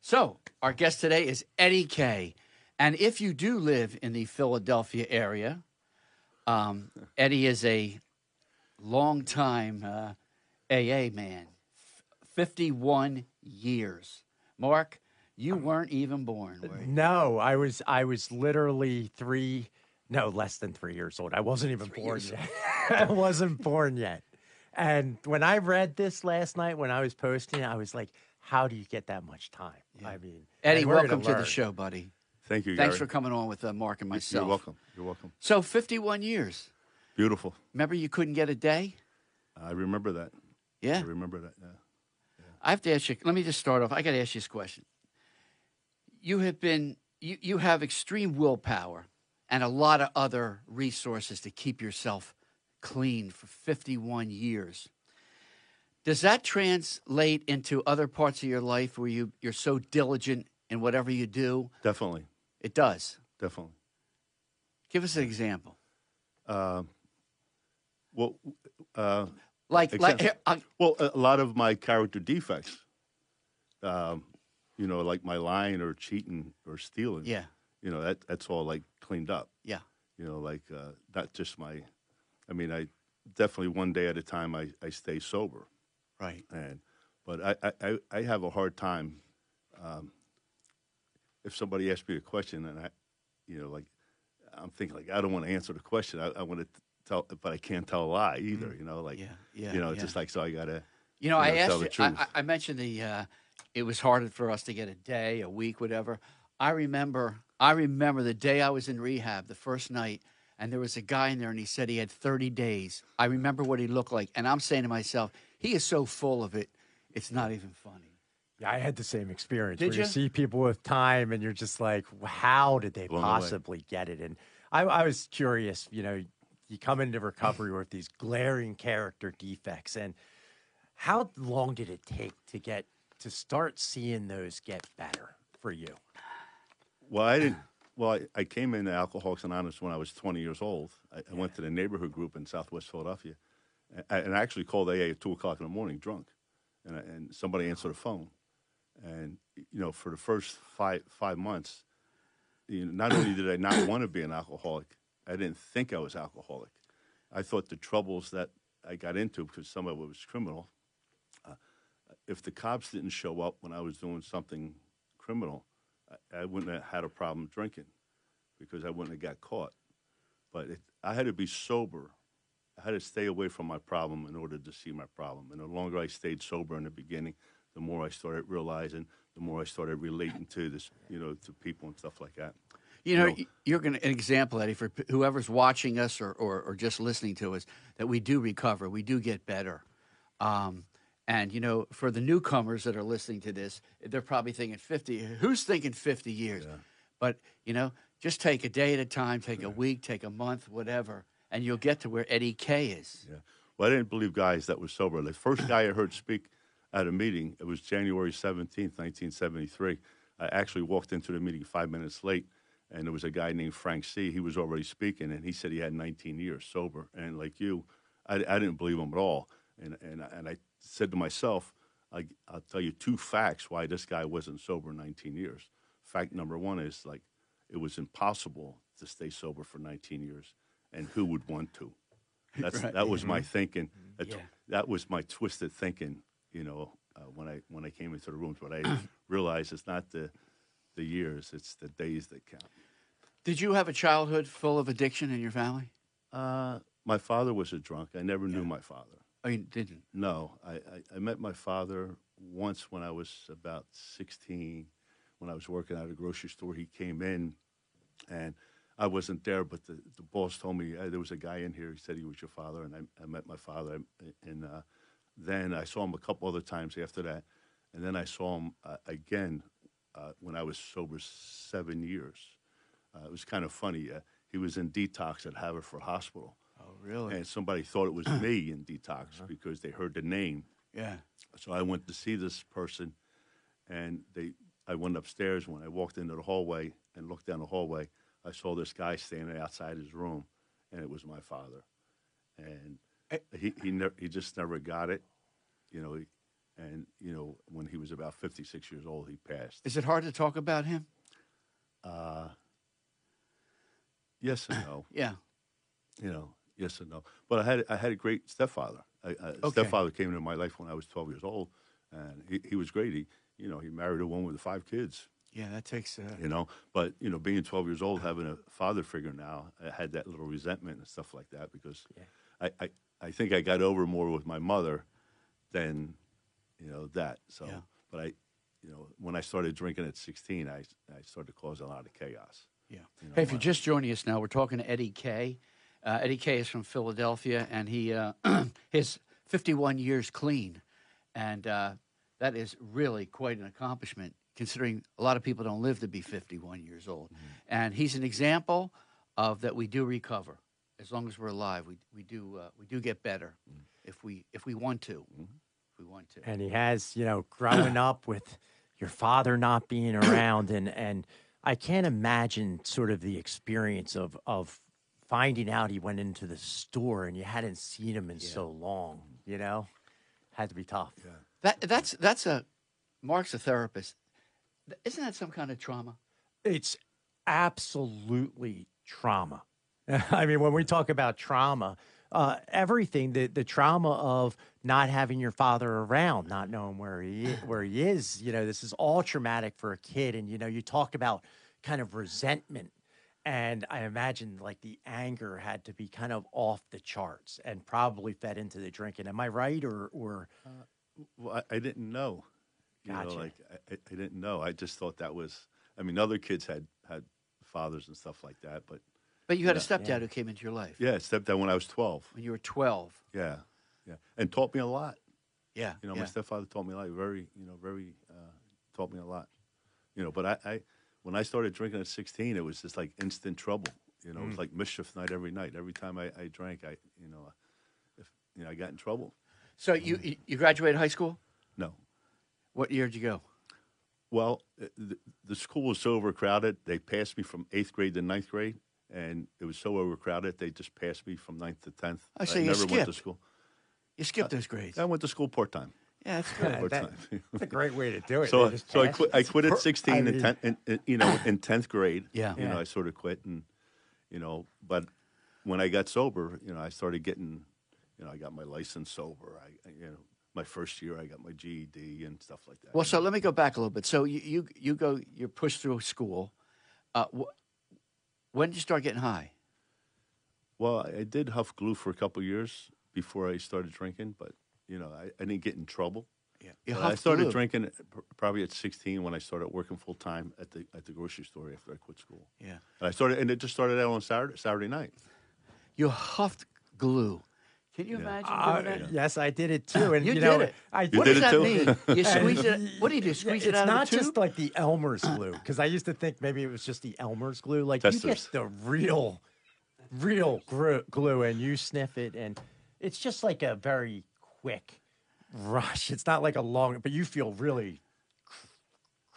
So, our guest today is Eddie K. And if you do live in the Philadelphia area, Eddie is a longtime AA man, 51 years. Mark, you weren't even born, were you? No, I was literally less than 3 years old. I wasn't even born yet. I wasn't born yet. And when I read this last night, when I was posting it, I was like, how do you get that much time? Yeah. I mean, Eddie, and we're gonna welcome to the learn. show, buddy. Thank you, Thanks Gary. for coming on with Mark and myself. You're welcome. You're welcome. So, 51 years. Beautiful. Remember you couldn't get a day? I remember that. Yeah. I remember that, yeah. I have to ask you, let me just start off. I got to ask you this question. You have extreme willpower and a lot of other resources to keep yourself clean for 51 years. Does that translate into other parts of your life where you're so diligent in whatever you do? Definitely. It does. Definitely. Give us an example. Well, Like a lot of my character defects, like my lying or cheating or stealing. yeah, That's all like cleaned up. yeah. Not just I definitely one day at a time I stay sober. Right. But I have a hard time if somebody asks me a question and I'm thinking I don't want to answer the question. I want to tell, but I can't tell a lie either. It's just like, so I gotta. I asked tell the you. truth. I mentioned it was harder for us to get a day, a week, whatever. I remember the day I was in rehab, the first night, and there was a guy in there, and he said he had 30 days. I remember what he looked like, and I'm saying to myself, he is so full of it, it's not even funny. Yeah, I had the same experience. Did where you? You see people with time, and you're just like, how did they Blown possibly get it? And I was curious. You come into recovery with these glaring character defects, and how long did it take to start seeing those get better for you? Well, I didn't. Well, I came into Alcoholics Anonymous when I was 20 years old. I went to the neighborhood group in Southwest Philadelphia, and I actually called AA at 2:00 in the morning, drunk, and somebody answered the phone, and for the first five months, not only did I not want to be an alcoholic, I didn't think I was alcoholic. I thought the troubles that I got into, because some of it was criminal, if the cops didn't show up when I was doing something criminal, I wouldn't have had a problem drinking because I wouldn't have got caught. But I had to be sober. I had to stay away from my problem in order to see my problem. And the longer I stayed sober in the beginning, the more I started realizing, the more I started relating to this, to people and stuff like that. You're an example, Eddie, for whoever's watching us or just listening to us, that we do recover, we do get better. And, for the newcomers that are listening to this, they're probably thinking 50. Who's thinking 50 years? Yeah. But, just take a day at a time, take a week, take a month, whatever, and you'll get to where Eddie K is. Yeah. Well, I didn't believe guys that were sober. The first guy I heard speak at a meeting, it was January 17th, 1973. I actually walked into the meeting 5 minutes late, and there was a guy named Frank C. He was already speaking, and he said he had 19 years sober. And like you, I didn't believe him at all. And I said to myself, I'll tell you two facts why this guy wasn't sober 19 years. Fact number one is, it was impossible to stay sober for 19 years, and who would want to? Right. That was my thinking. Yeah. That was my twisted thinking, when I came into the rooms. But I realized it's not the years, it's the days that count. Did you have a childhood full of addiction in your family? My father was a drunk. I never knew my father. Oh, you didn't? No, I met my father once when I was about 16, when I was working at a grocery store. He came in, and I wasn't there, but the boss told me, there was a guy in here. He said he was your father, and I met my father. And then I saw him a couple other times after that, and then I saw him again when I was sober 7 years. It was kind of funny. He was in detox at Haverford Hospital. Oh, really? And somebody thought it was me in detox because they heard the name. Yeah. So I went to see this person, and I went upstairs. When I walked into the hallway and looked down the hallway, I saw this guy standing outside his room, and it was my father. And he just never got it, And, you know, when he was about 56 years old, he passed. Is it hard to talk about him? Yes and no. Yeah. You know, yes and no. But I had a great stepfather. Stepfather came into my life when I was 12 years old, and he was great. He married a woman with 5 kids. Yeah, that takes. You know, but you know, being 12 years old, having a father figure now, I had that little resentment and stuff like that because I think I got over more with my mother than, you know, that. So, but you know, when I started drinking at 16, I started to cause a lot of chaos. Yeah. You know, Hey, if you're just joining us now, we're talking to Eddie Kay. Eddie Kay is from Philadelphia, and he his 51 years clean, and that is really quite an accomplishment, considering a lot of people don't live to be 51 years old. Mm-hmm. And he's an example of that we do recover as long as we're alive. We do get better if we want to. Mm-hmm. If we want to. And he has, you know, growing up with your father not being around, and I can't imagine sort of the experience of finding out he went into the store and you hadn't seen him in so long. You know, had to be tough. Yeah. That's a Mark's a therapist. Isn't that some kind of trauma? It's absolutely trauma. I mean, when we talk about trauma, everything, the trauma of not having your father around, not knowing where he is, you know, this is all traumatic for a kid. And, you know, you talk about kind of resentment, and I imagine like the anger had to be kind of off the charts and probably fed into the drinking. Am I right? Or well, I didn't know. Gotcha. You know, like I didn't know. I just thought that was. I mean, other kids had fathers and stuff like that, but you had a stepdad who came into your life. Yeah, stepdad when I was 12. When you were 12. Yeah, and taught me a lot. Yeah, you know, my stepfather taught me a lot. Very taught me a lot. You know, but I when I started drinking at 16, it was just like instant trouble. You know, it was like mischief night every night. Every time I drank, I got in trouble. So you graduated high school? No. What year did you go? Well, the school was so overcrowded. They passed me from 8th grade to 9th grade, and it was so overcrowded they just passed me from 9th to 10th. Oh, so I you never skipped. went to school. You skipped those grades. I went to school part time. Yeah, that's good. That's a great way to do it. So I quit at 16 in 10th grade. Yeah. You know, I sort of quit, and you know, but when I got sober, you know, I started getting, you know, I got my license sober. My first year I got my GED and stuff like that. Well, so let me go back a little bit. So you're pushed through school. When did you start getting high? Well, I did huff glue for a couple of years before I started drinking, but you know, I didn't get in trouble. Yeah, I started drinking probably at 16 when I started working full time at the grocery store after I quit school. Yeah, and it just started out on Saturday night. You huffed glue. Can you imagine doing that? Yes, I did it too. And you know, did it. You what did does it that too? mean? You squeeze it. What do you do? Squeeze it out of the tube? It's not just like the Elmer's glue, because I used to think maybe it was just the Elmer's glue. Like Testers. You get the real glue, and you sniff it, and it's just like a very quick rush. It's not like a long, but you feel really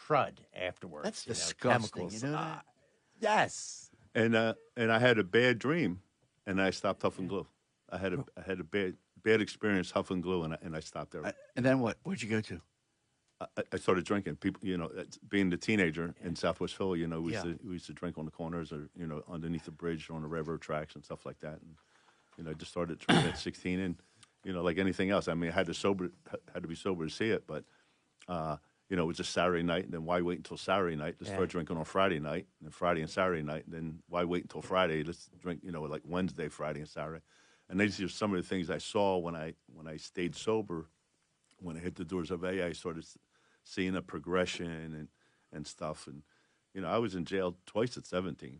crud afterwards. That's disgusting. Chemicals. You know that? Yes. And I had a bad dream, and I stopped huffing glue. I had a bad experience huffing glue, and I stopped there. And then what? Where'd you go to? I started drinking. People, you know, being the teenager in Southwest Philly, you know, we used to drink on the corners or, you know, underneath the bridge or on the railroad tracks and stuff like that. And, you know, I just started drinking at 16 and, you know, like anything else. I mean, I had to be sober to see it, but, you know, it was just Saturday night. And then why wait until Saturday night to start drinking on Friday night, and then Friday and Saturday night. And then why wait until Friday? Let's drink, you know, like Wednesday, Friday, and Saturday. And these are some of the things I saw when I stayed sober. When I hit the doors of AA, I started seeing a progression and stuff. And, you know, I was in jail twice at 17.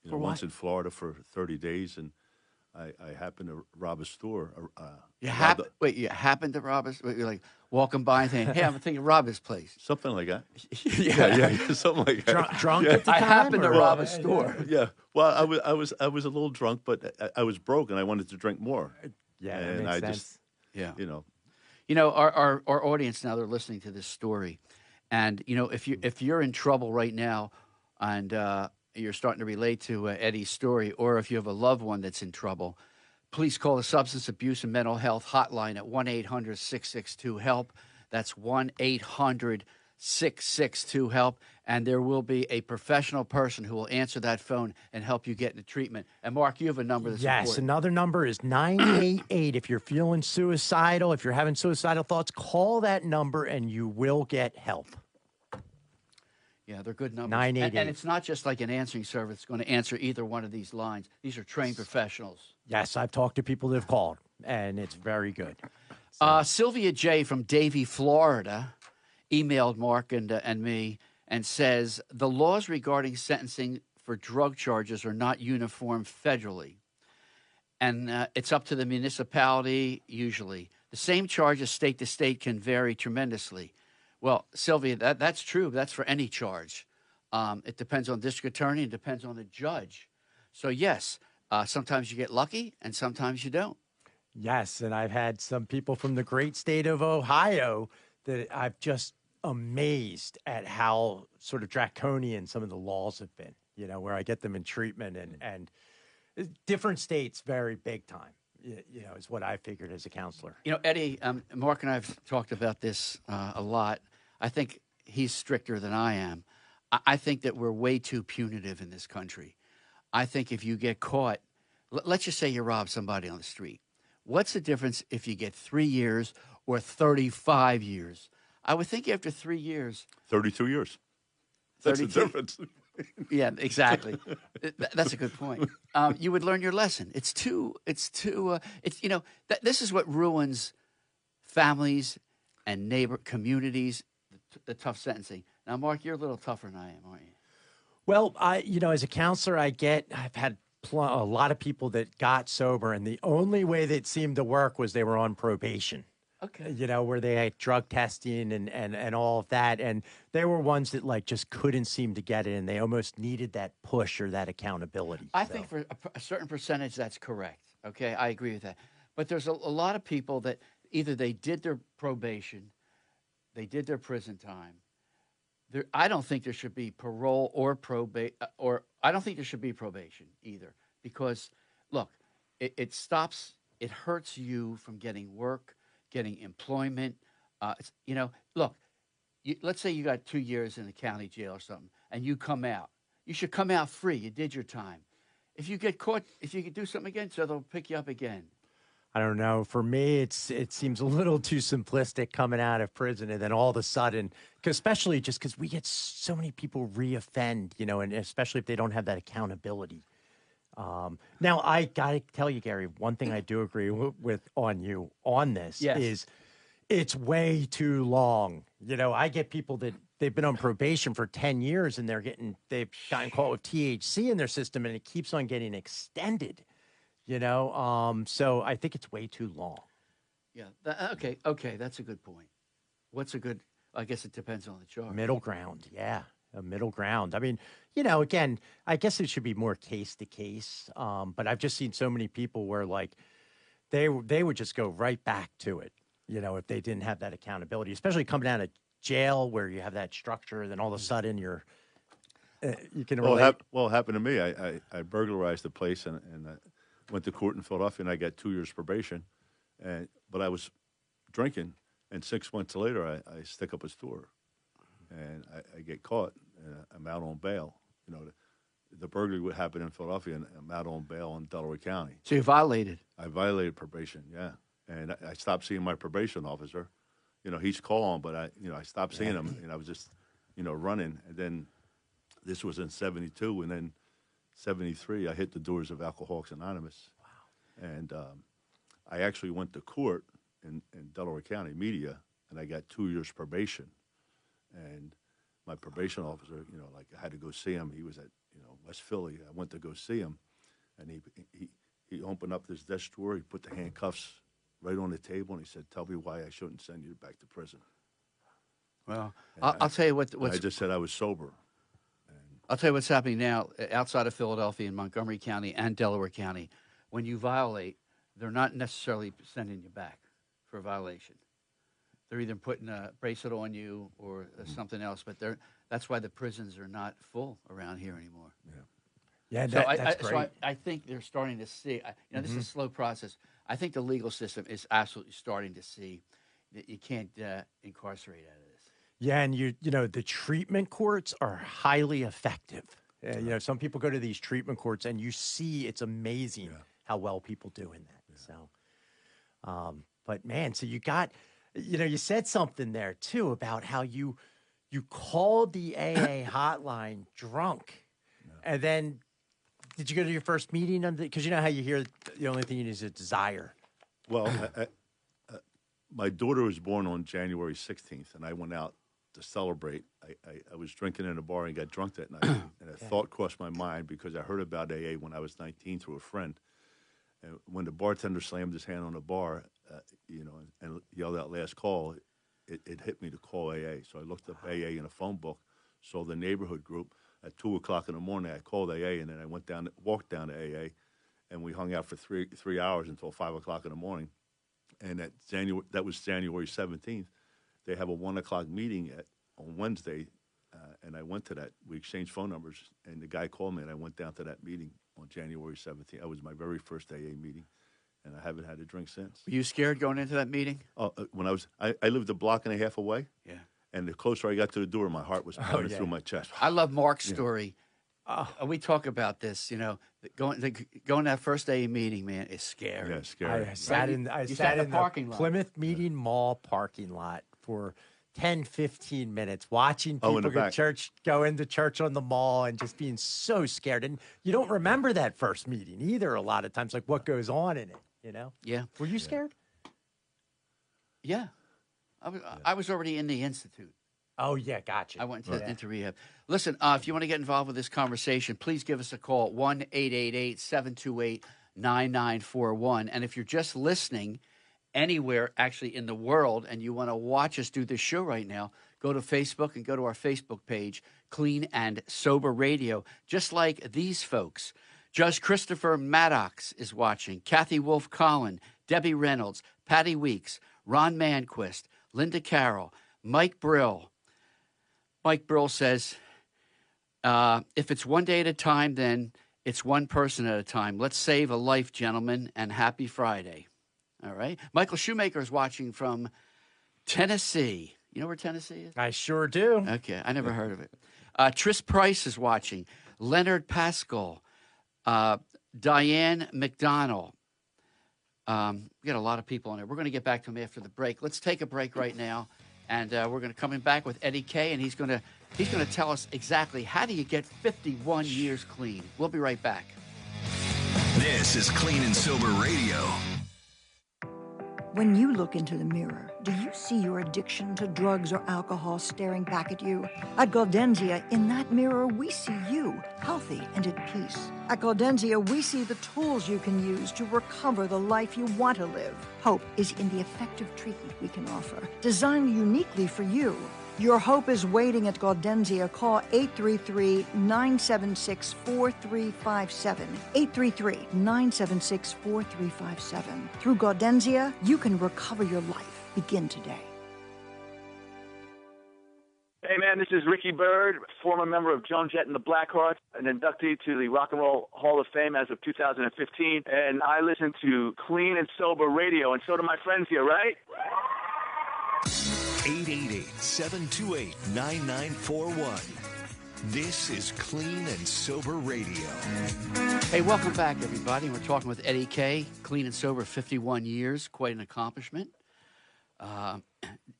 You know, once in Florida for 30 days, and I happened to rob a store. You happened to rob us? You're like walking by and saying, hey, I'm thinking rob this place. Something like that. yeah, something like that. Drunk at the time? I happened to rob a store. Yeah. Well, I was a little drunk, but I was broke, and I wanted to drink more. Yeah, and that makes I sense. just, You know, our audience now, they're listening to this story. And, you know, if you're in trouble right now and you're starting to relate to Eddie's story, or if you have a loved one that's in trouble, please call the Substance Abuse and Mental Health Hotline at 1-800-662-HELP. That's 1-800-662-HELP, and there will be a professional person who will answer that phone and help you get into treatment. And Mark, you have a number that's Yes, important. another number is 988. If you're feeling suicidal, if you're having suicidal thoughts, call that number and you will get help. Yeah, they're good numbers. 988. And it's not just like an answering service that's going to answer either one of these lines. These are trained professionals. Yes, I've talked to people that have called, and it's very good. Sylvia J. from Davie, Florida, emailed Mark and me and says, the laws regarding sentencing for drug charges are not uniform federally, and it's up to the municipality usually. The same charges state to state can vary tremendously. Well, Sylvia, that's true. That's for any charge. It depends on district attorney. It depends on the judge. So, yes, sometimes you get lucky and sometimes you don't. Yes, and I've had some people from the great state of Ohio that I've just amazed at how sort of draconian some of the laws have been, where I get them in treatment and different states vary big time, is what I figured as a counselor. Eddie, Mark and I have talked about this a lot. I think he's stricter than I am. I think that we're way too punitive in this country. I think if you get caught, let's just say you rob somebody on the street. What's the difference if you get 3 years or 35 years? I would think after 3 years. 32 years. That's the difference. Yeah, exactly. That's a good point. You would learn your lesson. This is what ruins families and neighbor communities, the tough sentencing. Now, Mark, you're a little tougher than I am, aren't you? Well, as a counselor, I've had a lot of people that got sober, and the only way that seemed to work was they were on probation. Okay. Where they had drug testing and all of that. And they were ones that just couldn't seem to get it. And they almost needed that push or that accountability. I think for a certain percentage, that's correct. Okay. I agree with that. But there's a lot of people that either they did their probation, they did their prison time. I don't think there should be parole or I don't think there should be probation either. Because look, it hurts you from getting work, getting employment. Look, let's say you got 2 years in the county jail or something, and you come out. You should come out free. You did your time. If you get caught, if you could do something again, so they'll pick you up again. I don't know. For me, it seems a little too simplistic coming out of prison and then all of a sudden, especially just because we get so many people reoffend, and especially if they don't have that accountability. Now, I got to tell you, Gary, one thing I do agree with on this is it's way too long. I get people that they've been on probation for 10 years and they've gotten caught with THC in their system and it keeps on getting extended, so I think it's way too long. Yeah. Okay. That's a good point. I guess it depends on the charge. Middle ground. Yeah. A middle ground. I mean, again, I guess it should be more case to case. But I've just seen so many people where they would just go right back to it, if they didn't have that accountability, especially coming out of jail where you have that structure, then all of a sudden you can relate. Well, it happened to me. I burglarized the place and went to court in Philadelphia, and I got 2 years probation. But I was drinking, and 6 months later, I stick up a store. And I get caught, and I'm out on bail. The burglary would happen in Philadelphia, and I'm out on bail in Delaware County. So you violated? I violated probation, yeah. And I stopped seeing my probation officer. He's calling, but I stopped seeing him, and I was just, running. And then this was in 72, and then 73, I hit the doors of Alcoholics Anonymous. Wow. And I actually went to court in Delaware County, media, and I got 2 years probation. And my probation officer, I had to go see him. He was at, West Philly. I went to go see him, and he opened up this desk drawer. He put the handcuffs right on the table, and he said, "Tell me why I shouldn't send you back to prison." Well, I'll tell you what's. I just said I was sober. I'll tell you what's happening now outside of Philadelphia in Montgomery County and Delaware County. When you violate, they're not necessarily sending you back for a violation. They're either putting a bracelet on you or something else, but that's why the prisons are not full around here anymore. Yeah, that's great. So I think they're starting to see. This is a slow process. I think the legal system is absolutely starting to see you can't incarcerate out of this. Yeah, and you know the treatment courts are highly effective. You know, some people go to these treatment courts, and you see it's amazing how well people do in that. So, but man, so you got, you know, you said something there too about how you called the AA hotline drunk, and then did you go to your first meeting? Because you know how you hear the only thing you need is a desire. Well, my daughter was born on January 16th, and I went out to celebrate. I was drinking in a bar and got drunk that night, and a thought crossed my mind because I heard about AA when I was 19 through a friend. And when the bartender slammed his hand on the bar, you know, and yelled out "last call," it hit me to call AA. So I looked up AA in a phone book, saw the neighborhood group. At 2:00 in the morning, I called AA, and then I walked down to AA, and we hung out for three hours until 5:00 in the morning. And that was January 17th. They have a 1:00 meeting on Wednesday, and I went to that. We exchanged phone numbers, and the guy called me, and I went down to that meeting on January 17th. That was my very first AA meeting, and I haven't had a drink since. Were you scared going into that meeting? When I lived a block and a half away. Yeah. And the closer I got to the door, my heart was pounding through my chest. I love Mark's story. We talk about this, you know, going to that first AA meeting, man, is scary. Yeah, scary. I sat in the parking lot. Plymouth Meeting Mall parking lot for 10, 15 minutes, watching people go into church on the mall and just being so scared. And you don't remember that first meeting either a lot of times, like what goes on in it, you know? Yeah. Were you scared? Yeah. I was already in the institute. Oh, yeah, gotcha. I went into rehab. Listen, if you want to get involved with this conversation, please give us a call at 1-888-728-9941. And if you're just listening anywhere actually in the world and you want to watch us do this show right now, go to Facebook and go to our Facebook page, Clean and Sober Radio, just like these folks. Judge Christopher Maddox is watching, Kathy Wolf-Collin, Debbie Reynolds, Patty Weeks, Ron Manquist, Linda Carroll, Mike Brill. Mike Brill says, if it's one day at a time, then it's one person at a time. Let's save a life, gentlemen, and happy Friday. All right. Michael Shoemaker is watching from Tennessee. You know where Tennessee is? I sure do. Okay. I never heard of it. Tris Price is watching. Leonard Pascal. Diane McDonald. We got a lot of people on there. We're going to get back to them after the break. Let's take a break right now, and we're going to come in back with Eddie K, and he's going to tell us exactly how do you get 51 years clean. We'll be right back. This is Clean and Sober Radio. When you look into the mirror, do you see your addiction to drugs or alcohol staring back at you? At Gaudenzia, in that mirror, we see you, healthy and at peace. At Gaudenzia, we see the tools you can use to recover the life you want to live. Hope is in the effective treatment we can offer, designed uniquely for you. Your hope is waiting at Gaudenzia. Call 833-976-4357. 833-976-4357. Through Gaudenzia, you can recover your life. Begin today. Hey, man, this is Ricky Byrd, former member of Joan Jett and the Blackhearts, an inductee to the Rock and Roll Hall of Fame as of 2015, and I listen to Clean and Sober Radio, and so do my friends here, right? 888-728-9941. This is Clean and Sober Radio. Hey, welcome back, everybody. We're talking with Eddie K. Clean and Sober, 51 years, quite an accomplishment.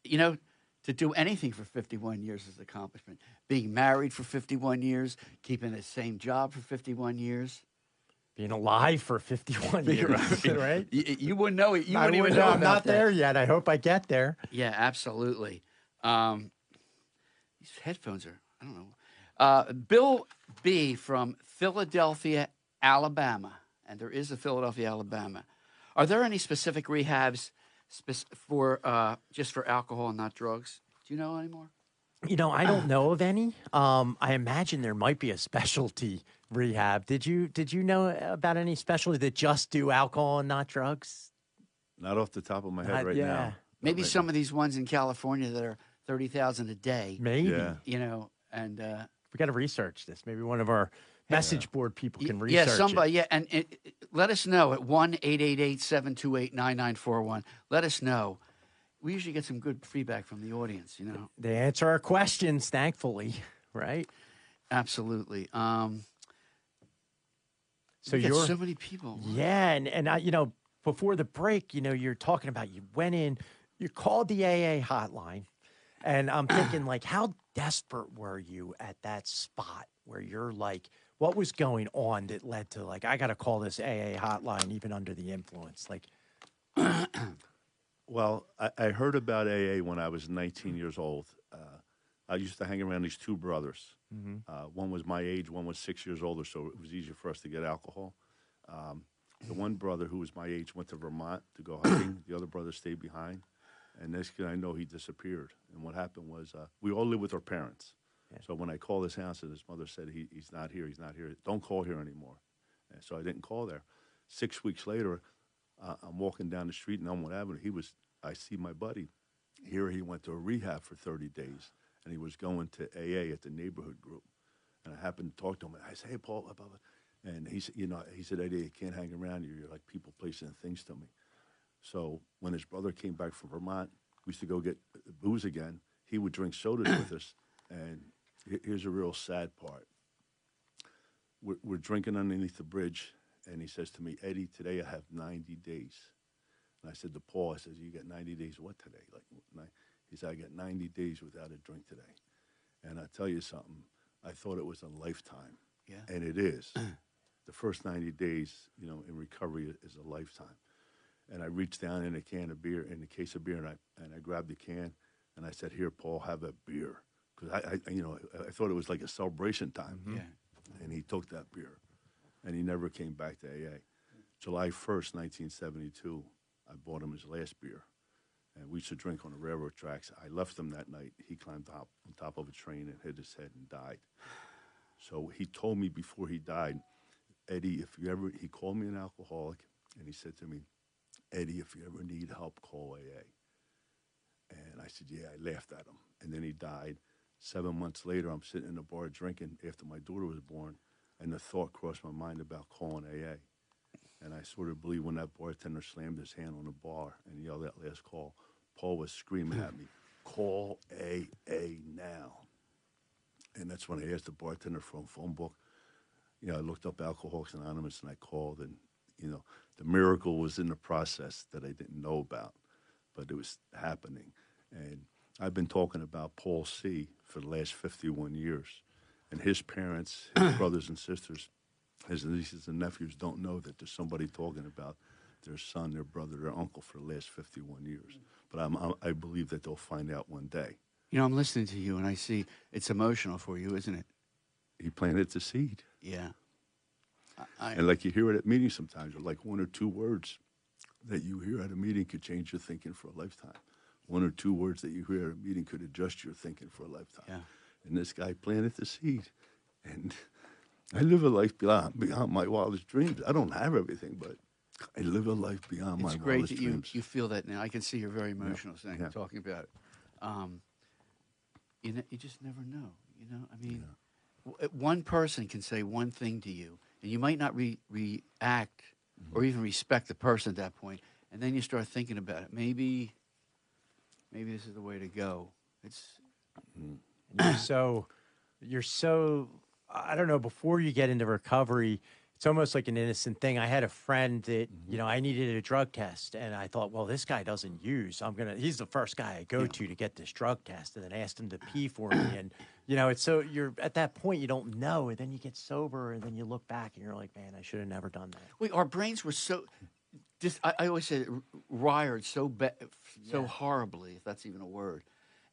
You know, to do anything for 51 years is an accomplishment. Being married for 51 years, keeping the same job for 51 years. Being alive for 51 years, right? You wouldn't know it. You I wouldn't even would know I'm about not that. there yet. I hope I get there. Yeah, absolutely. These headphones are, I don't know. Bill B. from Philadelphia, Alabama, and there is a Philadelphia, Alabama. Are there any specific rehabs for just for alcohol and not drugs? Do you know anymore? You know, I don't know of any. I imagine there might be a specialty rehab. Did you know about any specialty that just do alcohol and not drugs? Not off the top of my head now. Maybe some of these ones in California that are $30,000 a day. Maybe. Yeah. You know, and we got to research this. Maybe one of our message board people can research Yeah, somebody. it. Yeah, and let us know at 1-888-728-9941. Let us know we usually get some good feedback from the audience, you know. They answer our questions, thankfully, right? Absolutely. So you get you're so many people. Yeah, and I, before the break, you're talking about you went in, you called the AA hotline, and I'm thinking like, how desperate were you at that spot where you're like, what was going on that led to like, I got to call this AA hotline even under the influence? Like, Well, I heard about AA when I was 19 years old. I used to hang around these two brothers. One was my age, one was 6 years older, so it was easier for us to get alcohol. The one brother who was my age went to Vermont to go hiking. The other brother stayed behind. And next thing I know, he disappeared. And what happened was we all lived with our parents. Yeah. So when I called his house, and his mother said, he's not here, he's not here. Don't call here anymore. And so I didn't call there. 6 weeks later, I'm walking down the street in Elmwood Avenue. I see my buddy. Here he went to a rehab for 30 days, and he was going to AA at the neighborhood group. And I happened to talk to him, and I said, hey, Paul, blah, blah, blah. And he said, Eddie, you can't hang around here. You're like people placing things to me. So when his brother came back from Vermont, we used to go get booze again. He would drink sodas with us. And here's a real sad part. We're drinking underneath the bridge, and he says to me, Eddie, today I have 90 days. And I said to Paul, I said, you got 90 days what today? He said, I got 90 days without a drink today. And I tell you something, I thought it was a lifetime. Yeah. And it is. The first 90 days, in recovery is a lifetime. And I reached down in a case of beer, and I grabbed the can, and I said, here, Paul, have a beer. Because I thought it was like a celebration time. Yeah. And he took that beer, and he never came back to AA. July 1st, 1972, I bought him his last beer. And we used to drink on the railroad tracks. I left him that night. He climbed on top of a train and hit his head and died. So he told me before he died, Eddie, he called me an alcoholic, and he said to me, Eddie, if you ever need help, call AA. And I said, yeah, I laughed at him. And then he died. 7 months later, I'm sitting in a bar drinking after my daughter was born, and the thought crossed my mind about calling AA. And I sort of believe when that bartender slammed his hand on the bar and yelled that last call, Paul was screaming at me, call AA now. And that's when I asked the bartender for a phone book. I looked up Alcoholics Anonymous, and I called, and, the miracle was in the process that I didn't know about, but it was happening. And I've been talking about Paul C. for the last 51 years. And his parents, his brothers and sisters, his nieces and nephews don't know that there's somebody talking about their son, their brother, their uncle for the last 51 years. But I believe that they'll find out one day. I'm listening to you, and I see it's emotional for you, isn't it? He planted the seed. Yeah. And like you hear it at meetings sometimes, or like one or two words that you hear at a meeting could change your thinking for a lifetime. One or two words that you hear at a meeting could adjust your thinking for a lifetime. Yeah. And this guy planted the seed. And I live a life beyond my wildest dreams. I don't have everything, but I live a life beyond my wildest dreams. It's great that you feel that now. I can see you're very emotional talking about it. You just never know. One person can say one thing to you, and you might not react or even respect the person at that point, and then you start thinking about it. Maybe this is the way to go. You're so, I don't know, before you get into recovery, it's almost like an innocent thing. I had a friend that, I needed a drug test, and I thought, well, this guy doesn't use. He's the first guy I go to get this drug test, and then asked him to pee for me. And, it's so you're at that point, you don't know, and then you get sober, and then you look back, and you're like, man, I should have never done that. Our brains were so, I always say, wired so horribly, if that's even a word.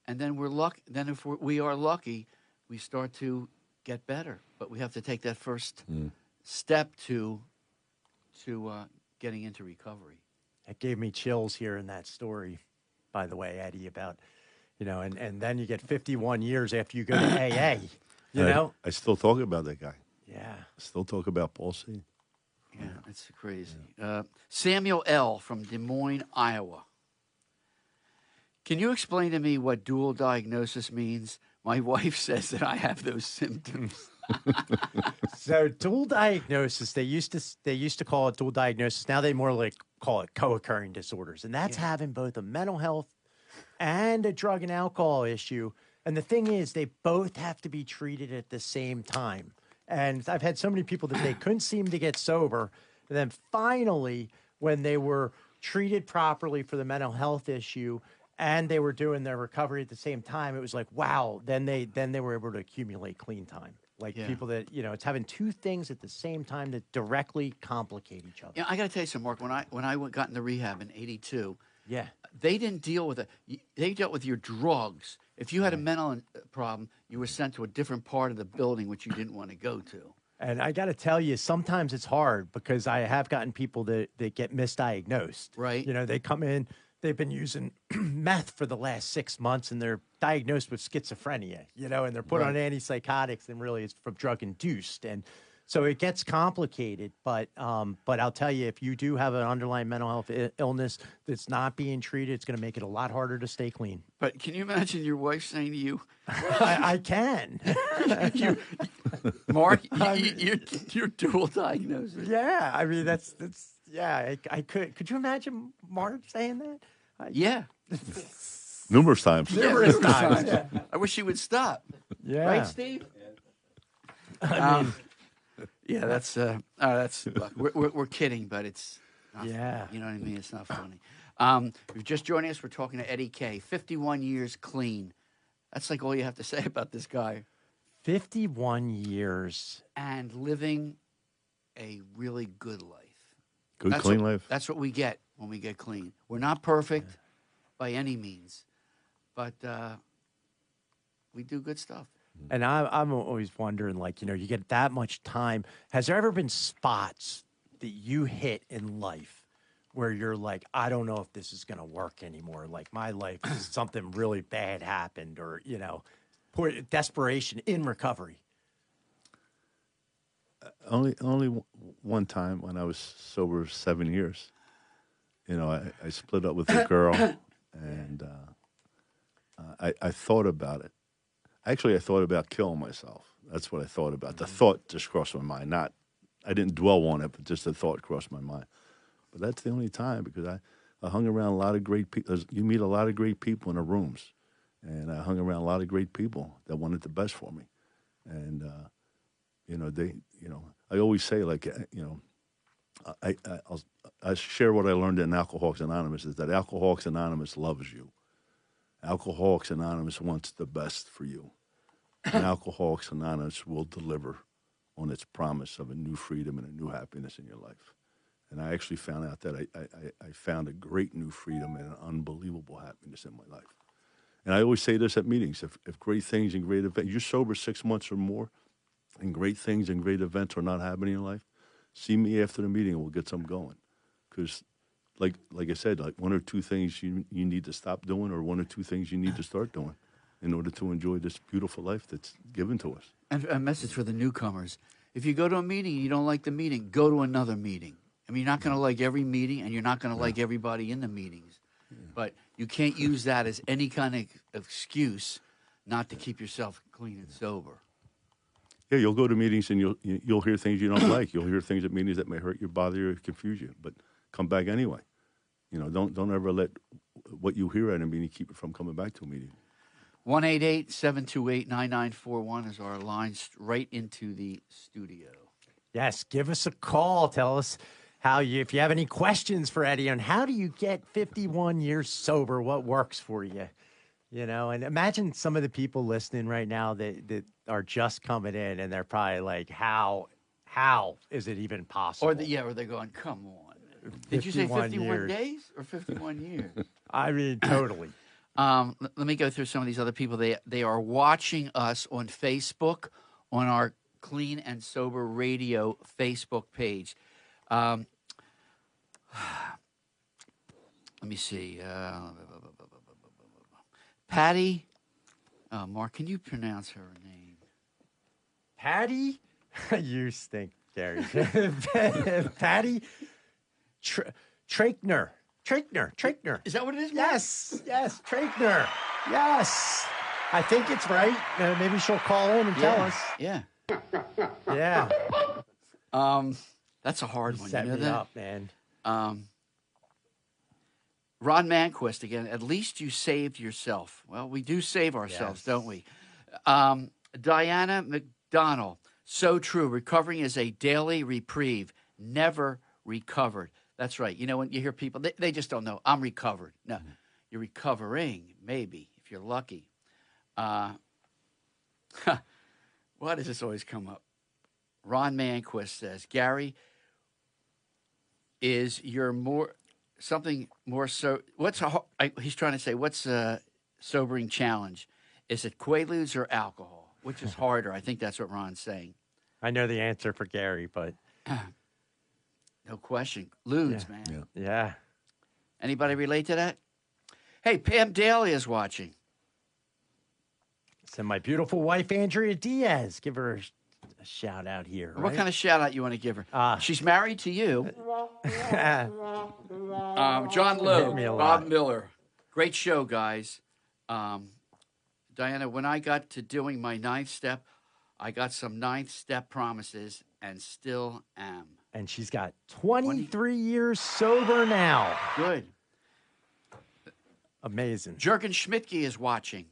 And then we're lucky. Then if we are lucky, we start to get better. But we have to take that first step to getting into recovery. That gave me chills hearing that story, by the way, Eddie, about, and then you get 51 years after you go to AA, I still talk about that guy. Yeah. I still talk about Paul C. Yeah, it's crazy. Samuel L. from Des Moines, Iowa. Can you explain to me what dual diagnosis means? My wife says that I have those symptoms. So dual diagnosis, they used to call it dual diagnosis. Now they more like call it co-occurring disorders. And that's having both a mental health and a drug and alcohol issue. And the thing is, they both have to be treated at the same time. And I've had so many people that they couldn't seem to get sober. And then finally, when they were treated properly for the mental health issue and they were doing their recovery at the same time, it was like, wow, then they were able to accumulate clean time. Like people that, it's having two things at the same time that directly complicate each other. Yeah, I got to tell you something, Mark. When I got into rehab in '82, they didn't deal with it. They dealt with your drugs. If you had a mental problem, you were sent to a different part of the building which you didn't want to go to. And I got to tell you, sometimes it's hard because I have gotten people that get misdiagnosed. Right. They come in, they've been using meth for the last 6 months and they're diagnosed with schizophrenia, and they're put on antipsychotics and really it's from drug induced. And so it gets complicated, but I'll tell you, if you do have an underlying mental health illness that's not being treated, it's going to make it a lot harder to stay clean. But can you imagine your wife saying to you, I can. Mark, you're dual diagnosis. Yeah, I mean, that's I could. Could you imagine Mark saying that? Yeah. Numerous times. Numerous times. Yeah. I wish she would stop. Yeah. Right, Steve? Yeah, that's look, we're kidding, but it's not, you know what I mean? It's not funny. If you're just joining us, we're talking to Eddie K. 51 years clean. That's like all you have to say about this guy. 51 years. And living a really good life. Clean life. That's what we get when we get clean. We're not perfect by any means, but we do good stuff. And I'm always wondering, you get that much time. Has there ever been spots that you hit in life where you're like, I don't know if this is going to work anymore? Like my life, something really bad happened or, desperation in recovery. Only one time when I was sober 7 years. I split up with a girl, and I thought about it. Actually, I thought about killing myself. That's what I thought about. The thought just crossed my mind. I didn't dwell on it, but just the thought crossed my mind. But that's the only time because I hung around a lot of great people. You meet a lot of great people in the rooms, and I hung around a lot of great people that wanted the best for me. And I always say, I share what I learned in Alcoholics Anonymous is that Alcoholics Anonymous loves you. Alcoholics Anonymous wants the best for you. And Alcoholics Anonymous will deliver on its promise of a new freedom and a new happiness in your life. And I actually found out that I found a great new freedom and an unbelievable happiness in my life. And I always say this at meetings, if great things and great events, you're sober 6 months or more, and great things and great events are not happening in your life, see me after the meeting and we'll get some going. Because like I said, one or two things you need to stop doing or one or two things you need to start doing in order to enjoy this beautiful life that's given to us. And a message for the newcomers. If you go to a meeting and you don't like the meeting, go to another meeting. I mean, you're not going to like every meeting and you're not going to like everybody in the meetings. Yeah. But you can't use that as any kind of excuse not to keep yourself clean and sober. Yeah, you'll go to meetings and you'll hear things you don't like. You'll hear things at meetings that may hurt you, bother you, or confuse you. But come back anyway. Don't ever let what you hear at a meeting keep you from coming back to a meeting. 1-888-728-9941 is our line right into the studio. Yes, give us a call. Tell us if you have any questions for Eddie on how do you get 51 years sober, what works for you. And imagine some of the people listening right now that are just coming in and they're probably like, how is it even possible? Or they're going, come on. Did you say 51 days or 51 years? I mean, totally. Let me go through some of these other people. They are watching us on Facebook, on our Clean and Sober Radio Facebook page. Let me see. Patty. Mark, can you pronounce her name? Patty? You stink, Gary. Patty Traechner. Traechner. Is that what it is, Mark? Yes, Traechner. Yes. I think it's right. Maybe she'll call in and tell us. Yeah. Yeah. That's a hard one. Set you know me that? up, man. Ron Manquist again. At least you saved yourself. Well, we do save ourselves, Yes. don't we? Diana McDonald. So true. Recovering is a daily reprieve. Never recovered. That's right. You know, when you hear people, they just don't know. I'm recovered. No, you're recovering, maybe, if you're lucky. Why does this always come up? Ron Manquist says, Gary, is your more something more so? He's trying to say? What's a sobering challenge? Is it Quaaludes or alcohol? Which is harder? I think that's what Ron's saying. I know the answer for Gary, but No question, Ludes, man. Yeah. yeah. Anybody relate to that? Hey, Pam Daly is watching. So my beautiful wife, Andrea Diaz. Give her a shout out here. What kind of shout out you want to give her? She's married to you. John Lowe, me a Bob lot. Miller. Great show, guys. Diana, when I got to doing my 9th step, I got some 9th step promises and still am. And she's got 23 years sober now. Good. Amazing. Jürgen Schmidtke is watching.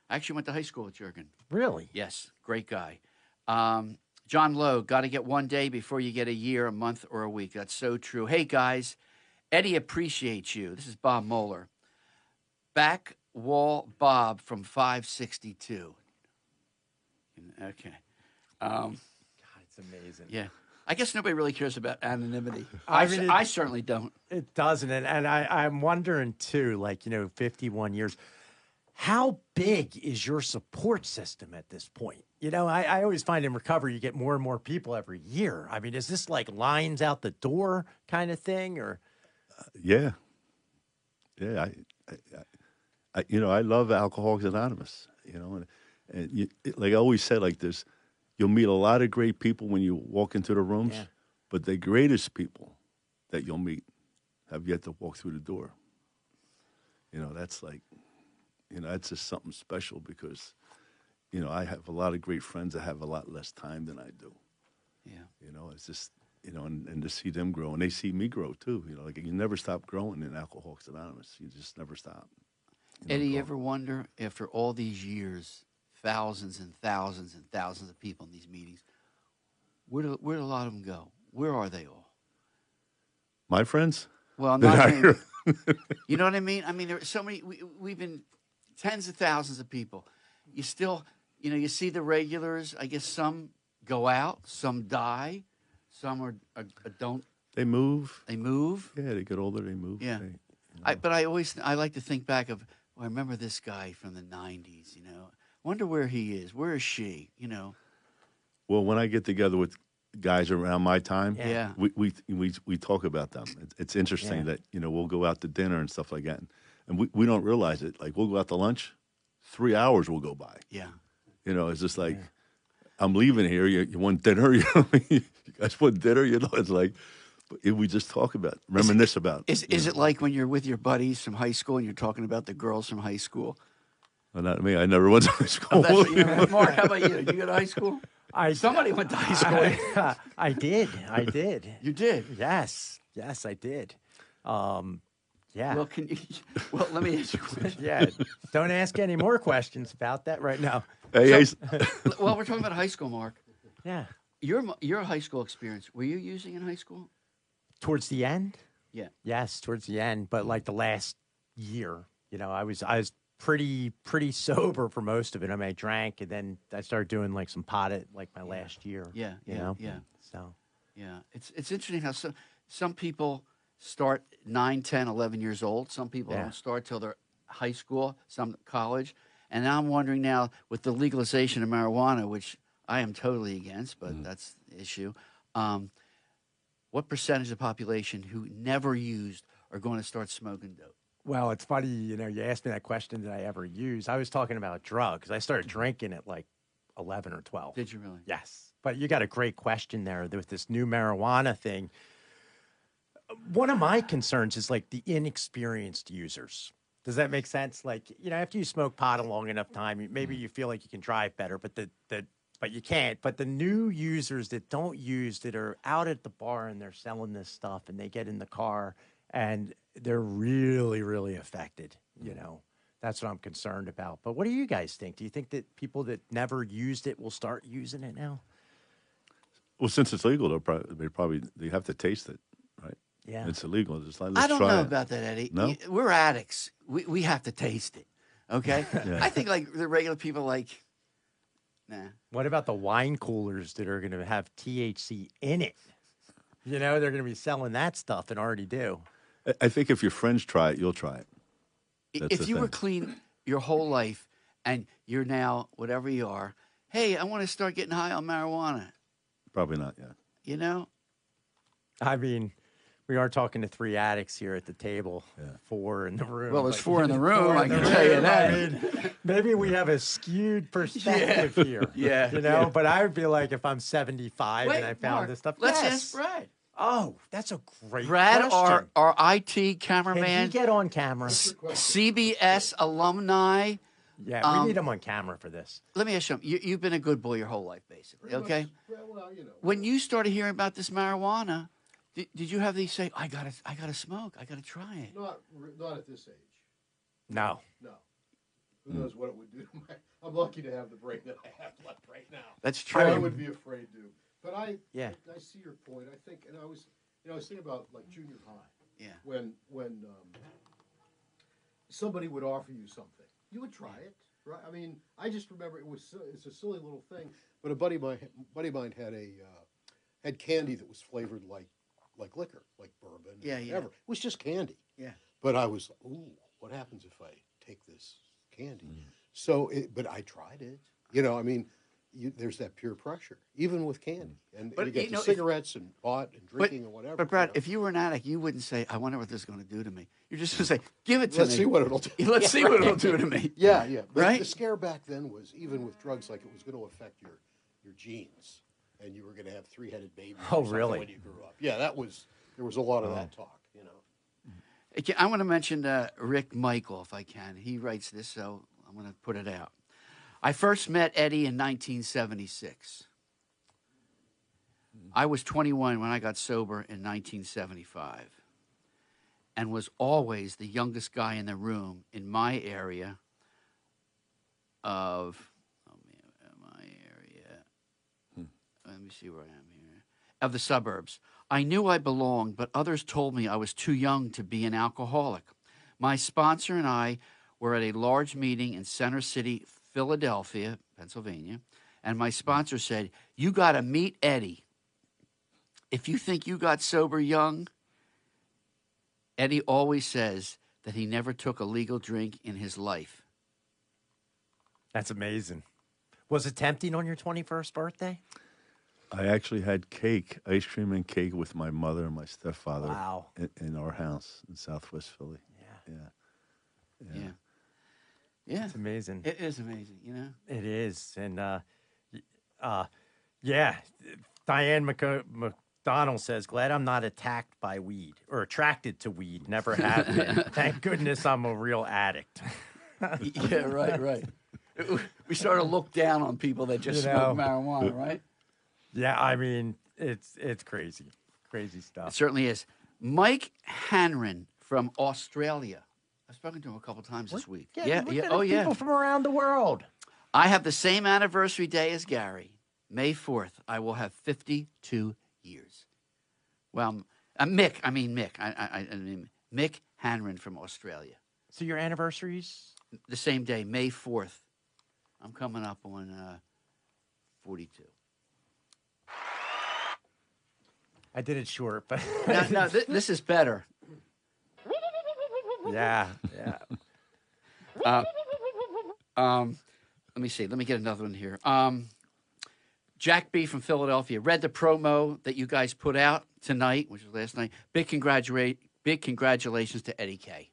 I actually went to high school with Jürgen. Really? Yes, great guy. John Lowe, got to get one day before you get a year, a month, or a week. That's so true. Hey, guys, Eddie appreciates you. This is Bob Moeller. Back wall Bob from 562. Okay. God, it's amazing. Yeah. I guess nobody really cares about anonymity. I mean, I certainly don't. It doesn't. And I'm wondering, too, 51 years, how big is your support system at this point? I always find in recovery you get more and more people every year. I mean, is this like lines out the door kind of thing, or? Yeah. Yeah. I love Alcoholics Anonymous, and like I always said, you'll meet a lot of great people when you walk into the rooms, but the greatest people that you'll meet have yet to walk through the door. That's that's just something special because, I have a lot of great friends that have a lot less time than I do. Yeah. It's just, and to see them grow and they see me grow too, you never stop growing in Alcoholics Anonymous. You just never stop. Eddie, you ever wonder, after all these years, thousands and thousands and thousands of people in these meetings, where do a lot of them go? Where are they all? My friends? Well, I'm They're not not saying, here. you know what I mean? I mean, there are so many, we've been tens of thousands of people. You still, you see the regulars. I guess some go out, some die, some are don't. They move. They move. Yeah, they get older, they move. Yeah. They, But I like to think back of, I remember this guy from the 90s, Wonder where he is. Where is she, Well, when I get together with guys around my time, Yeah. we talk about them. It's interesting that, we'll go out to dinner and stuff like that. And we don't realize it. Like, we'll go out to lunch, 3 hours will go by. Yeah. It's just like, I'm leaving here. You want dinner? You guys want dinner? It's like, we just talk about, reminisce about. Is it like when you're with your buddies from high school and you're talking about the girls from high school? Well, not me. I never went to high school. Mark, how about you? You go to high school? Somebody went to high school. I did. You did? Yes, I did. Yeah. Well, let me ask you a question. Yeah. Don't ask any more questions about that right now. Hey, Well, we're talking about high school, Mark. Yeah. Your high school experience, were you using in high school? Towards the end? Yeah. Yes, towards the end. But like the last year, I was pretty sober for most of it. I mean, I drank and then I started doing like some pot at like my last year. Yeah. So. Yeah. It's interesting how some people start 9, 10, 11 years old. Some people don't start till they're high school, some college. And now I'm wondering now with the legalization of marijuana, which I am totally against, but that's the issue. What percentage of the population who never used are going to start smoking dope? Well, it's funny, you asked me that question, did I ever use? I was talking about drugs. I started drinking at like 11 or 12. Did you really? Yes. But you got a great question there with this new marijuana thing. One of my concerns is like the inexperienced users. Does that make sense? Like, after you smoke pot a long enough time, maybe you feel like you can drive better, but but you can't. But the new users that don't use, that are out at the bar and they're selling this stuff and they get in the car and they're really, really affected. You know, that's what I'm concerned about. But what do you guys think? Do you think that people that never used it will start using it now? Well, since it's legal, they have to taste it, right? Yeah. It's illegal. Just let's I don't try know it. about that, Eddie. No? We're addicts. We have to taste it. Okay? Yeah. I think like the regular people like, nah. What about the wine coolers that are going to have THC in it? You know, they're going to be selling that stuff and already do. I think if your friends try it, you'll try it. That's If the you were thing. clean your whole life and you're now whatever you are, hey, I want to start getting high on marijuana. Probably not, yeah. You know? I mean, we are talking to 3 addicts here at the table, Yeah. 4 in the room. Well, there's but- 4 in the room, I in the can tell you room. that. I mean, maybe we have a skewed perspective here. Yeah, You know, yeah. but I would be like, if I'm 75 and I found Mark, this stuff. Let's yes. ask Brad. Oh, that's a great Brad, question. our IT Can he cameraman, get on camera? CBS alumni. Yeah, we need him on camera for this. Let me ask you something. You've been a good boy your whole life, basically, okay? Well, you know. When you started hearing about this marijuana, did you have these say, I gotta smoke, I gotta try it? Not at this age. No. No. Who knows what it would do to my... I'm lucky to have the brain that I have left right now. That's I true. would be afraid to. But I see your point. I think, and I was thinking about like junior high. Yeah. When somebody would offer you something, you would try it, right? I mean, I just remember it's a silly little thing, but a buddy of mine had candy that was flavored like liquor, like bourbon, Yeah, whatever. yeah. It was just candy. Yeah. But I was, ooh, what happens if I take this candy? So, but I tried it. You know, I mean, there's that peer pressure, even with candy. And But, you get you know, the cigarettes and pot and drinking and whatever. But Brad, you know. if you were an addict, you wouldn't say, I wonder what this is going to do to me. You're just going to say, give it to Let's me. see what it'll do. Let's see what it'll do to me. Yeah, yeah. But Right? the scare back then was, even with drugs, like it was going to affect your genes. And you were going to have 3-headed babies Oh, or something really? when you grew up. Yeah, there was a lot of that talk, you know. Okay, I want to mention Rick Michael, if I can. He writes this, so I'm going to put it out. I first met Eddie in 1976. I was 21 when I got sober in 1975 and was always the youngest guy in the room in my area of, let me see where I am here, of the suburbs. I knew I belonged, but others told me I was too young to be an alcoholic. My sponsor and I were at a large meeting in Center City, Philadelphia, Pennsylvania, and my sponsor said, you got to meet Eddie. If you think you got sober young, Eddie always says that he never took a legal drink in his life. That's amazing. Was it tempting on your 21st birthday? I actually had cake, ice cream and cake with my mother and my stepfather Wow. in our house in Southwest Philly. Yeah. Yeah. It's amazing. It is amazing, you know? It is. And, yeah, Diane McDonald says, glad I'm not attacked by weed or attracted to weed. Never have been. Thank goodness I'm a real addict. Yeah, right. We sort of look down on people that just You smoke know. marijuana, right? Yeah, I mean, it's crazy. Crazy It stuff. certainly is. Mike Hanron from Australia. I've spoken to him a couple times this week. Look at Oh, the yeah. people from around the world. I have the same anniversary day as Gary. May 4th, I will have 52 years. Well, Mick. I mean Mick Hanron from Australia. So your anniversaries? The same day, May 4th. I'm coming up on 42. I did it short, but No, this is better. yeah. Let me see. Let me get another one here. Jack B. from Philadelphia read the promo that you guys put out tonight, which was last night. Big congratulations to Eddie K.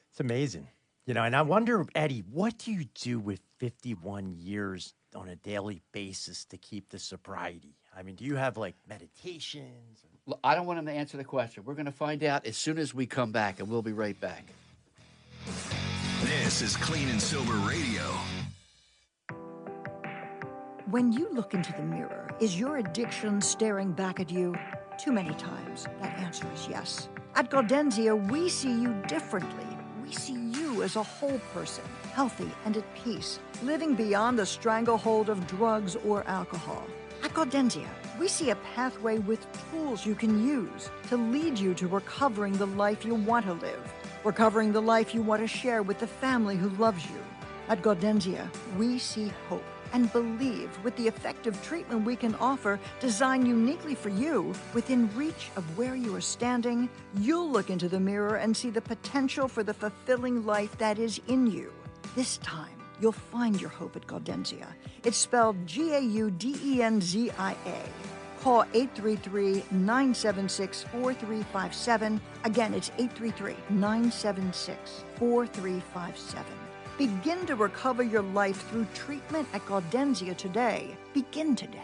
It's amazing. You know, and I wonder, Eddie, what do you do with 51 years on a daily basis to keep the sobriety? I mean, do you have like meditations? Look, I don't want him to answer the question. We're going to find out as soon as we come back, and we'll be right back. This is Clean and Sober Radio. When you look into the mirror, is your addiction staring back at you? Too many times, that answer is yes. At Gaudenzia, we see you differently. We see you as a whole person, healthy and at peace, living beyond the stranglehold of drugs or alcohol. At Gaudenzia, we see a pathway with tools you can use to lead you to recovering the life you want to live, recovering the life you want to share with the family who loves you. At Gaudenzia, we see hope and believe with the effective treatment we can offer, designed uniquely for you, within reach of where you are standing, you'll look into the mirror and see the potential for the fulfilling life that is in you. This time, you'll find your hope at Gaudenzia. It's spelled Gaudenzia. Call 833-976-4357. Again, it's 833-976-4357. Begin to recover your life through treatment at Gaudenzia today. Begin today.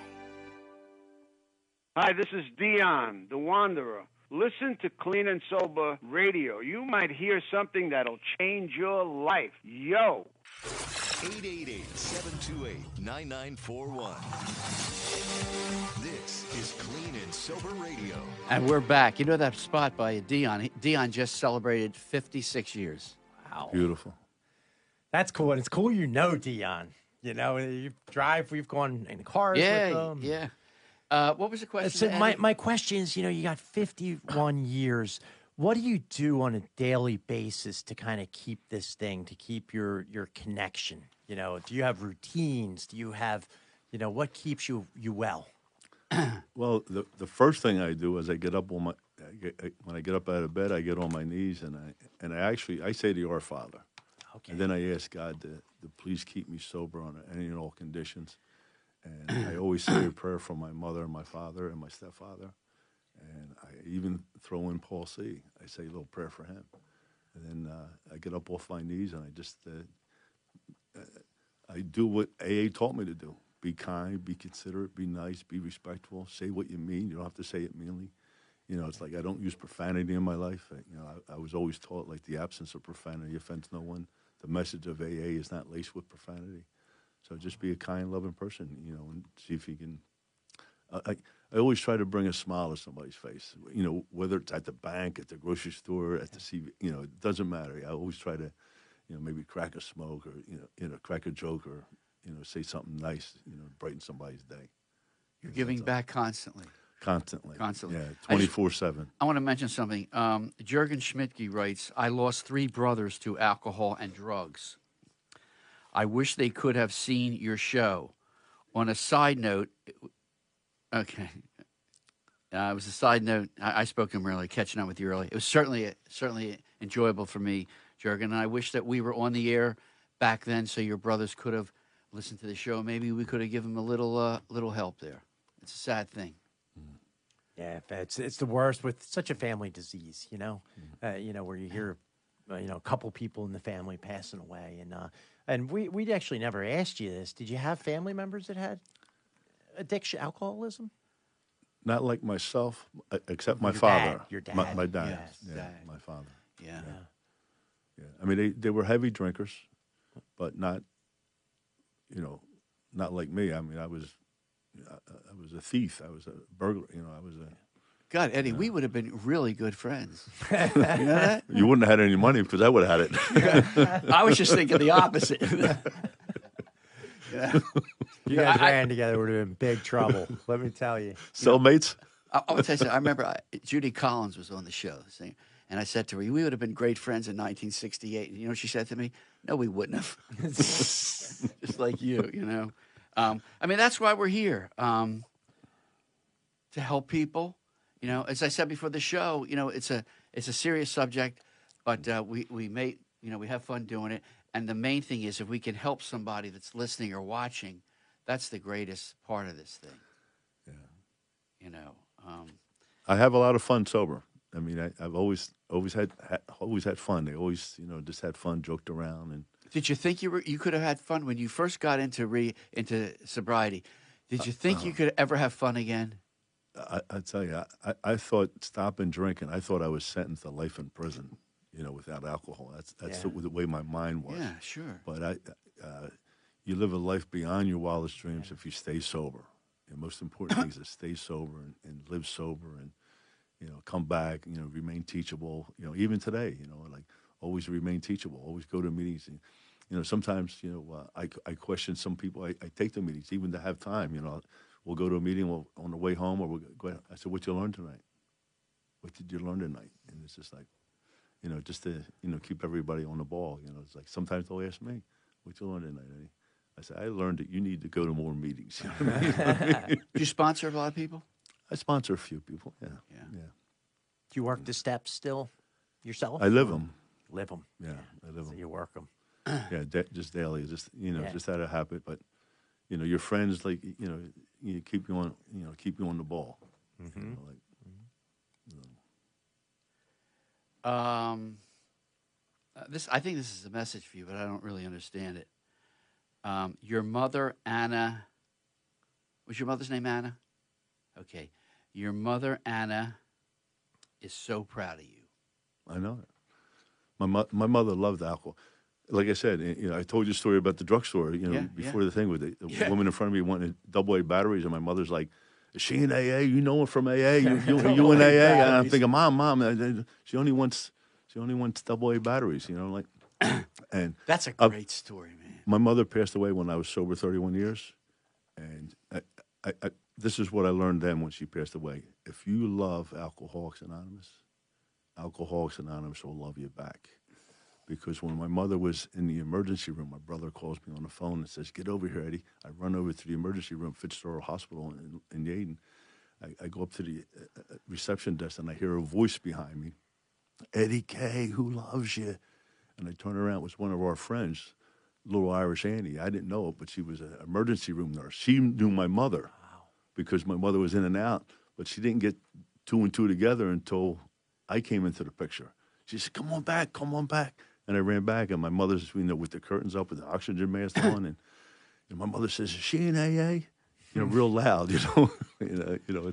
Hi, this is Dion, the Wanderer. Listen to Clean and Sober Radio. You might hear something that'll change your life. Yo! 888-728-9941. This is Clean and Sober Radio. And we're back. You know that spot by Dion? Dion just celebrated 56 years. Wow. Beautiful. That's cool. And it's cool you know Dion. You know, we've gone in cars with them. Yeah. What was the question? So my question is, you got 51 years. What do you do on a daily basis to kind of keep this thing, to keep your connection? Do you have routines? Do you have, what keeps you well? Well, the first thing I do is I get up when I get up out of bed, I get on my knees and I say to Our Father. Okay. And then I ask God to please keep me sober on any and all conditions. And I always say a prayer for my mother and my father and my stepfather. And I even throw in Paul C. I say a little prayer for him. And then I get up off my knees and I just I do what AA taught me to do. Be kind, be considerate, be nice, be respectful. Say what you mean. You don't have to say it meanly. It's like I don't use profanity in my life. I was always taught like the absence of profanity offends no one. The message of AA is not laced with profanity. So just be a kind, loving person, and see if you can. I always try to bring a smile to somebody's face, whether it's at the bank, at the grocery store, at the CV, it doesn't matter. I always try to, maybe crack a smoke or, crack a joke or, say something nice, brighten somebody's day. You're giving back constantly. Constantly. Constantly. Yeah, 24/7. I want to mention something. Jürgen Schmidtke writes, I lost 3 brothers to alcohol and drugs. I wish they could have seen your show. On a side note, okay. It was a side note. I spoke to him early, catching up with you early. It was certainly enjoyable for me, Jürgen, and I wish that we were on the air back then so your brothers could have listened to the show. Maybe we could have given them a little help there. It's a sad thing. Yeah, it's the worst with such a family disease, where you hear, a couple people in the family passing away, and we actually never asked you this. Did you have family members that had addiction, alcoholism? Not like myself, except my Your father. dad, your dad. My dad. Yes, yeah, dad. my father. Yeah. Yeah. I mean, they were heavy drinkers, but not, not like me. I mean, I was a thief. I was a burglar. I was a. God, Eddie, we would have been really good friends. You know that? You wouldn't have had any money because I would have had it. I was just thinking the opposite. You guys ran together, would have been big trouble. Let me tell you. Cellmates? I will tell you something. I remember Judy Collins was on the show, and I said to her, we would have been great friends in 1968. And you know what she said to me? No, we wouldn't have. Just like you. I mean, that's why we're here, to help people. As I said before the show, it's a serious subject, but we have fun doing it. And the main thing is if we can help somebody that's listening or watching, that's the greatest part of this thing. Yeah. I have a lot of fun sober. I mean, I've always had fun. They always, just had fun, joked around. And did you think you could have had fun when you first got into sobriety? Did you think you could ever have fun again? I tell you, I thought stopping drinking. I thought I was sentenced to life in prison, without alcohol. That's the way my mind was. Yeah, sure. But you live a life beyond your wildest dreams if you stay sober. The most important thing is to stay sober and live sober. And come back, remain teachable. Even today, like always remain teachable, always go to meetings. And, sometimes, I question some people. I take the meetings even to have time. We'll go to a meeting on the way home, or we'll go. I said, "What you learn tonight? What did you learn tonight?" And it's just like, just to keep everybody on the ball. It's like sometimes they'll ask me, "What you learn tonight, Eddie?" I said, "I learned that you need to go to more meetings." You know what I mean? Do you sponsor a lot of people? I sponsor a few people. Yeah. Yeah. Do you work the steps still yourself? I live them. Live them. Yeah, I live So them. you work them. Yeah, just daily, just Yeah. just out of habit. But your friends, like you keep you on, keep you on the ball. Mm-hmm. I think this is a message for you, but I don't really understand it. Your mother, Anna. Was your mother's name Anna? Okay. Your mother, Anna, is so proud of you. I know it. My mother loved alcohol. Like I said, I told you a story about the drugstore. Before the thing with the woman in front of me wanted AA batteries, and my mother's like, "Is she in AA? You know her from AA? You in AA?" And I'm thinking, Mom, she only wants AA batteries. Like, and That's a great story, man. my mother passed away when I was sober 31 years, and I this is what I learned then when she passed away. If you love Alcoholics Anonymous will love you back. Because when my mother was in the emergency room, my brother calls me on the phone and says, "Get over here, Eddie." I run over to the emergency room, Fitzgerald Hospital in Yaden. I go up to the reception desk, and I hear a voice behind me, "Eddie K, who loves you?" And I turn around. It was one of our friends, little Irish Annie. I didn't know it, but she was an emergency room nurse. She knew my mother because my mother was in and out, but she didn't get two and two together until I came into the picture. She said, "Come on back, come on back." And I ran back, and my mother's, with the curtains up, with the oxygen mask on, and my mother says, "Is she in AA?" Real loud, it's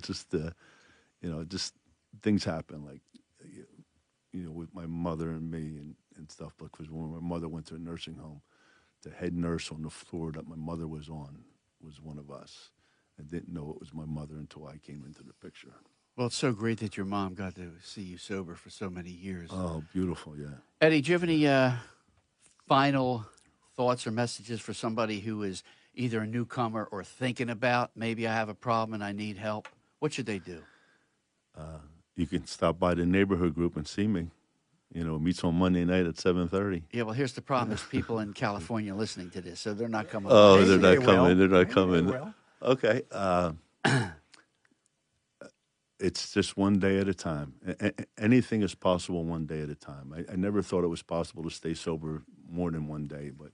just, just things happen, like, with my mother and me and stuff. Because when my mother went to a nursing home, the head nurse on the floor that my mother was on was one of us. I didn't know it was my mother until I came into the picture. Well, it's so great that your mom got to see you sober for so many years. Oh, beautiful, yeah. Eddie, do you have any final thoughts or messages for somebody who is either a newcomer or thinking about, maybe I have a problem and I need help? What should they do? You can stop by the neighborhood group and see me. It meets on Monday night at 7:30. Yeah, well, here's the problem. There's people in California listening to this, so they're not coming. Oh, by. they're not coming. They're not Maybe coming. they will. Okay. It's just one day at a time. Anything is possible one day at a time. I never thought it was possible to stay sober more than one day, but,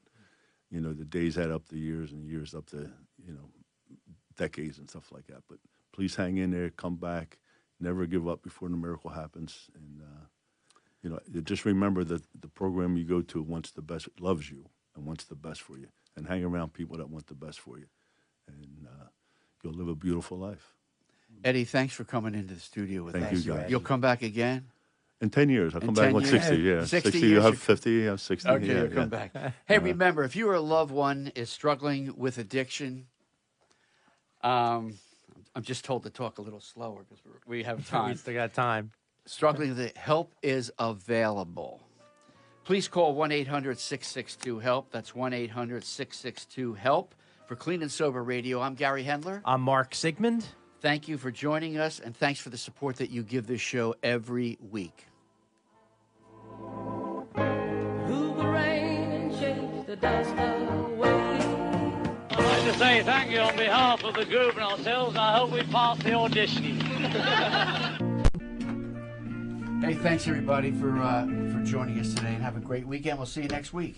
the days add up to years and years up to, decades and stuff like that. But please hang in there, come back, never give up before the miracle happens. And, just remember that the program you go to wants the best, loves you, and wants the best for you. And hang around people that want the best for you. And you'll live a beautiful life. Eddie, thanks for coming into the studio with us. Thank you, guys. You'll come back again? In 10 years. I'll come In back 10 on years? 60, yeah. 60 you years have you- 50, you have 60. Okay, yeah, you'll come yeah. back. Hey, remember, if your loved one is struggling with addiction, I'm just told to talk a little slower because we have We time. still got time. Struggling with it, help is available. Please call 1-800-662-HELP. That's 1-800-662-HELP. For Clean and Sober Radio, I'm Gary Hendler. I'm Mark Sigmund. Thank you for joining us, and thanks for the support that you give this show every week. Who will rain and chase the dust away? I'd like to say thank you on behalf of the group and ourselves. I hope we pass the audition. Hey, thanks everybody for joining us today, and have a great weekend. We'll see you next week.